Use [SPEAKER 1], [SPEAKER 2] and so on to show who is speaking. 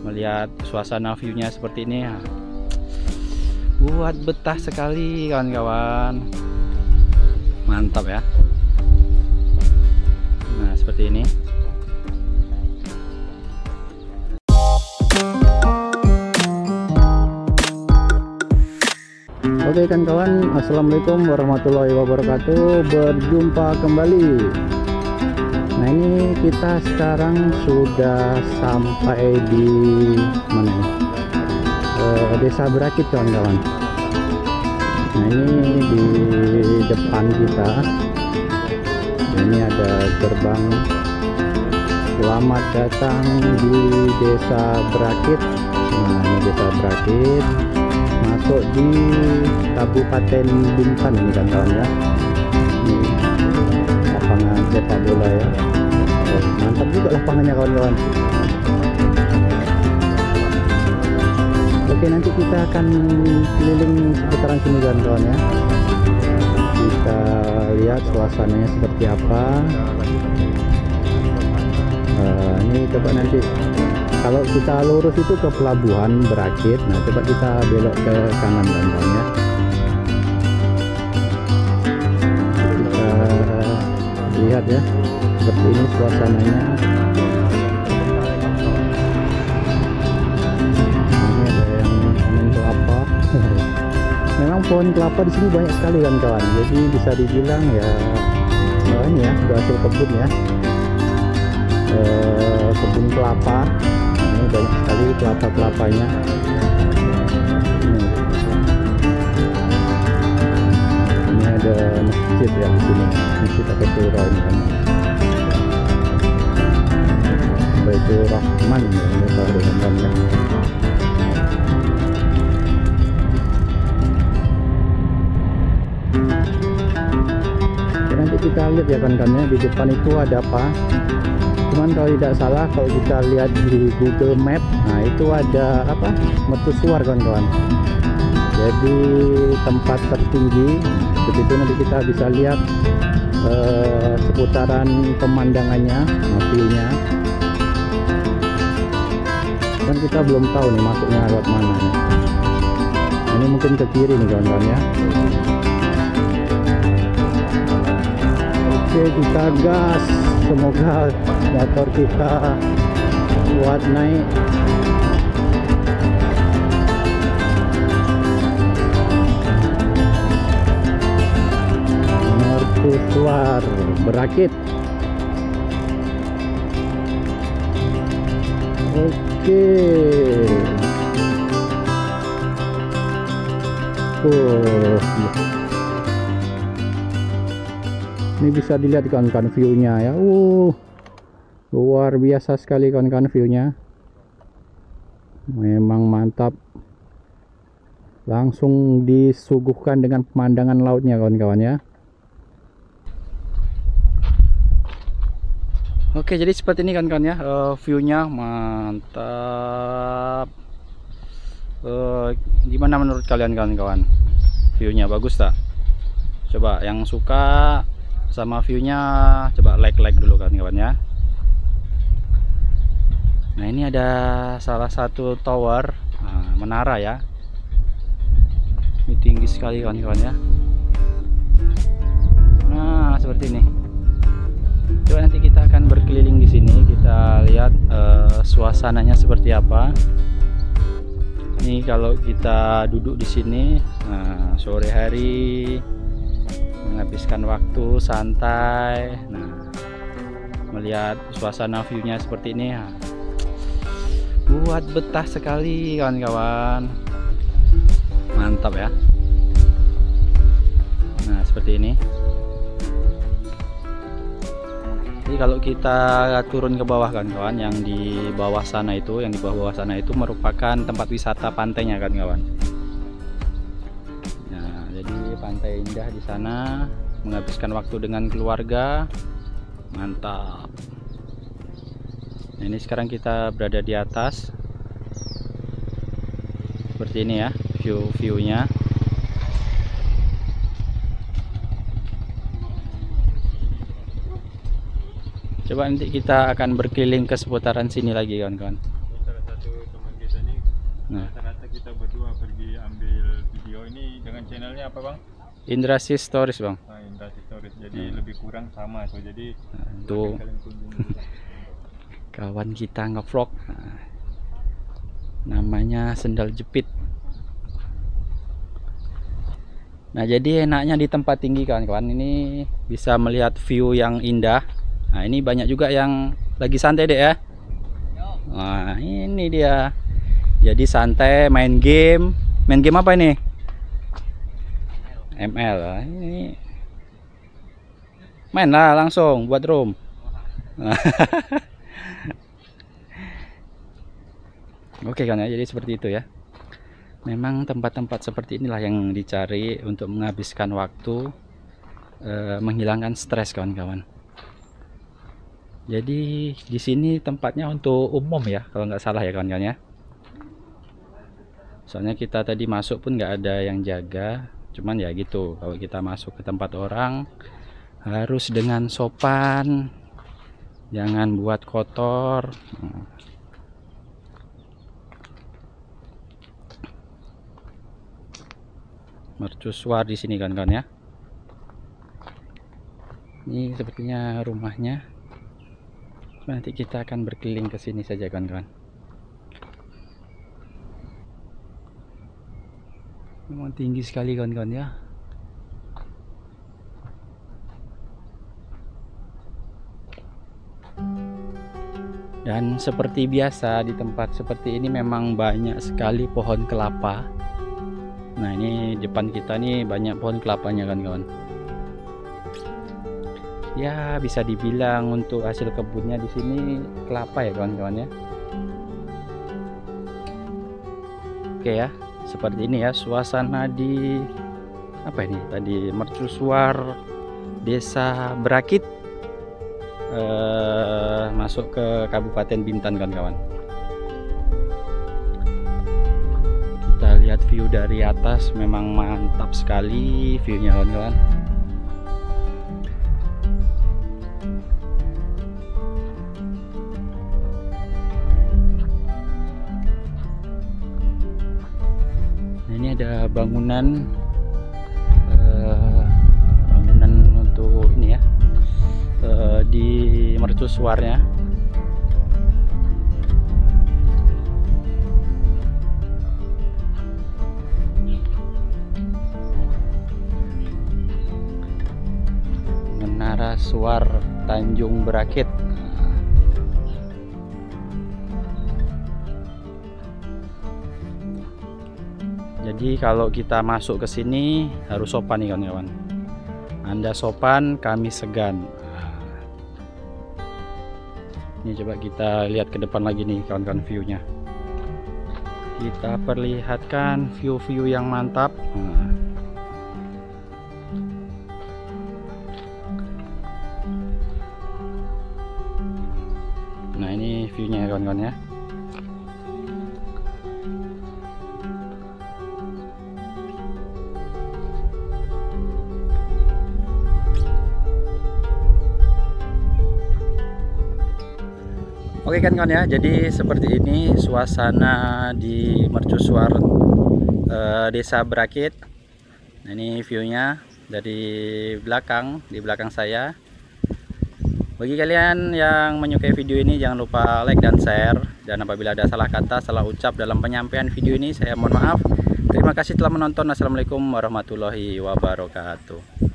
[SPEAKER 1] melihat suasana view-nya seperti ini ya, buat betah sekali kawan-kawan. Mantap ya. Nah seperti ini. Oke kan kawan, assalamualaikum warahmatullahi wabarakatuh. Berjumpa kembali. Nah ini kita sekarang sudah sampai di mana ya? Desa Berakit kawan-kawan. Nah ini di depan kita. Ini ada gerbang selamat datang di Desa Berakit. Nah ini Desa Berakit, masuk di Kabupaten Bintan ini kan kawan ya. Ini lapangan sepak bola ya. Oh, mantap juga lapangannya kawan-kawan. Oke, nanti kita akan keliling seputaran sini kawan-kawan ya. Kita lihat suasananya seperti apa. Ini coba nanti kalau kita lurus itu ke pelabuhan Berakit. Nah coba kita belok ke kanan kawan-kawan ya. Kita lihat ya, seperti ini suasananya. Ini ada yang main kelapa. Memang pohon kelapa di sini banyak sekali kawan-kawan. Jadi bisa dibilang ya ini ya, hasil kebun ya. Kebun kelapa. Ini banyak sekali kelapa-kelapanya. Ini ada masjid ya di sini. Masjid atau surau ini kan. Baitur Rahman ya, ini kalau teman-teman ya. Nanti kita lihat ya kan-kannya di depan itu ada apa. Cuman kalau tidak salah, kalau kita lihat di Google Map, nah itu ada apa, mercusuar kawan-kawan. Jadi tempat tertinggi. Begitu nanti kita bisa lihat seputaran pemandangannya, view-nya. Dan kita belum tahu nih masuknya lewat mana nih. Nah, ini mungkin ke kiri nih kawan-kawan ya. Oke, kita gas. Semoga motor kita kuat naik. Mercusuar Berakit. Oke. Ini bisa dilihat kawan-kawan view-nya ya. Luar biasa sekali kawan-kawan view-nya. Memang mantap. Langsung disuguhkan dengan pemandangan lautnya kawan-kawan ya. Oke, jadi seperti ini kawan-kawan ya. View-nya mantap. Gimana menurut kalian kawan-kawan? View-nya bagus tak? Coba yang suka sama view-nya coba like dulu kawan-kawan ya. Nah ini ada salah satu tower, menara ya. Ini tinggi sekali kawan-kawan ya. Nah seperti ini. Coba nanti kita akan berkeliling di sini. Kita lihat suasananya seperti apa. Ini kalau kita duduk di sini, sore hari menghabiskan waktu santai, nah melihat suasana view-nya seperti ini ya, buat betah sekali kawan-kawan. Mantap ya. Nah seperti ini. Jadi kalau kita turun ke bawah kawan-kawan, yang di bawah sana itu, merupakan tempat wisata pantainya kawan-kawan. Pantai indah di sana, menghabiskan waktu dengan keluarga. Mantap. Nah, ini sekarang kita berada di atas. Seperti ini ya view-nya. Coba nanti kita akan berkeliling ke seputaran sini lagi kawan-kawan. Nah,
[SPEAKER 2] rata-rata kita berdua pergi ambil video ini dengan channelnya apa bang?
[SPEAKER 1] Indrasi Stories bang.
[SPEAKER 2] Nah, Indrasi Stories, jadi lebih kurang sama tuh, jadi
[SPEAKER 1] Tuh
[SPEAKER 2] kalian kunjungi juga.
[SPEAKER 1] kawan kita ngevlog. Nah, namanya sendal jepit. Nah, jadi enaknya di tempat tinggi kawan-kawan, ini bisa melihat view yang indah. Nah, ini banyak juga yang lagi santai deh ya. Nah, ini dia. Jadi santai main game. Main game apa ini? ML. Nah, ini main lah langsung buat room. Oke kan ya, jadi seperti itu ya. Memang tempat-tempat seperti inilah yang dicari untuk menghabiskan waktu, menghilangkan stres kawan-kawan. Jadi di sini tempatnya untuk umum ya, kalau nggak salah ya kawan-kawan ya. Soalnya kita tadi masuk pun nggak ada yang jaga, cuman ya gitu. Kalau kita masuk ke tempat orang harus dengan sopan, jangan buat kotor. Mercusuar di sini kan ya. Ini sepertinya rumahnya. Nanti kita akan berkeliling ke sini saja kawan-kawan. Memang tinggi sekali kawan-kawan ya. Dan seperti biasa di tempat seperti ini memang banyak sekali pohon kelapa. Nah, ini depan kita nih banyak pohon kelapanya kan kawan. Ya, bisa dibilang untuk hasil kebunnya di sini kelapa ya kawan-kawan ya. Oke ya, seperti ini ya suasana di apa ini tadi, Mercusuar Desa Berakit, masuk ke Kabupaten Bintan kawan-kawan. Kita lihat view dari atas, memang mantap sekali viewnya kawan-kawan. Nah, ini ada bangunan untuk ini ya, di mercusuarnya. Menara Suar Tanjung Berakit. Jadi kalau kita masuk ke sini harus sopan nih kawan-kawan. Anda sopan, kami segan. Ini coba kita lihat ke depan lagi nih kawan-kawan viewnya. Kita perlihatkan view-view yang mantap. Nah, ini viewnya kawan-kawan ya. Oke kan kawan ya, jadi seperti ini suasana di Mercusuar Desa Berakit. Nah, ini viewnya dari belakang, di belakang saya. Bagi kalian yang menyukai video ini, jangan lupa like dan share. Dan apabila ada salah kata, salah ucap dalam penyampaian video ini, saya mohon maaf. Terima kasih telah menonton. Assalamualaikum warahmatullahi wabarakatuh.